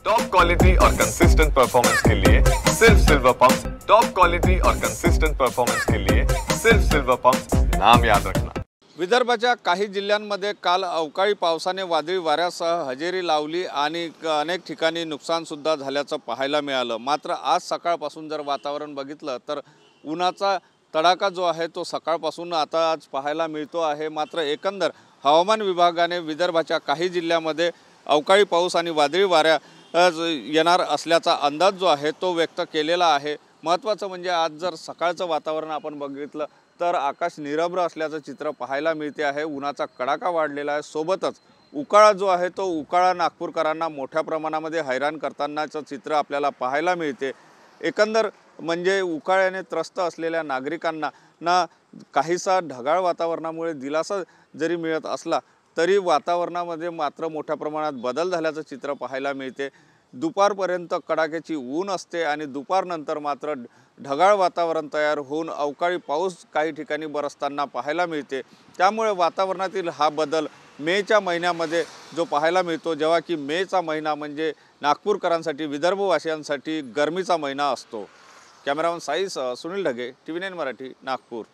Top quality और consistent performance के लिए सिर्फ सिल्वर पंप्स। टॉप क्वालिटी और कंसिस्टेंट परफॉर्मेंस के लिए सिर्फ सिल्वर पंप्स, नाम याद रखना। विदर्भाच्या काही जिल्ह्यांमध्ये काल अवकाळी पावसाने वादळी वाऱ्यासह हजेरी लावली आणि अनेक ठिकाणी नुकसान सुद्धा झाल्याचं पाहायला मिळालं। मात्र आज सकाळपासून जर वातावरण बघितलं तर उन्हाचा तडाखा जो आहे तो सकाळपासून आता आज पाहायला मिळतो आहे। मात्र एकंदर हवामान विभागाने विदर्भाच्या काही जिल्ह्यांमध्ये अवकाळी पाऊस आणि वादळी वाऱ्या येणार असल्याचा अंदाज जो आहे तो व्यक्त केलेला आहे। महत्त्वाचं म्हणजे आज जर सकाळचं वातावरण आपण बघितलं तर आकाश निरभ्र असल्याचं चित्र पाहायला मिळते आहे। उन्हाचा कडाका वाढलेला आहे, सोबतच उकाळा जो आहे तो उकाळा नागपूरकरांना मोठ्या प्रमाणामध्ये हैराण करतानाचं चित्र आपल्याला पाहायला मिळते। एकंदर म्हणजे उकाळ्याने त्रस्त असलेल्या नागरिकांना काहीसा ढगाळ वातावरणामुळे दिलासा जरी मिळत असला तरी वातावरणामध्ये मात्र मोठ्या प्रमाणात बदल झाल्याचं चित्र पाहायला मिळते। दुपारपर्यंत कडाक्याची ऊन असते आणि दुपारनंतर मात्र ढगाळ वातावरण तयार होऊन अवकाळी पाऊस काही ठिकाणी बरसताना पाहायला मिळते। त्यामुळे वातावरणातील हा बदल मेच्या महिन्यामध्ये जो पाहायला मिळतो, जेव्हा की मेचा महिना म्हणजे नागपूरकरांसाठी विदर्भवासियांसाठी गरमीचा महिना असतो। कॅमेरामन साईसह सुनील ढगे, TV9 मराठी, नागपूर।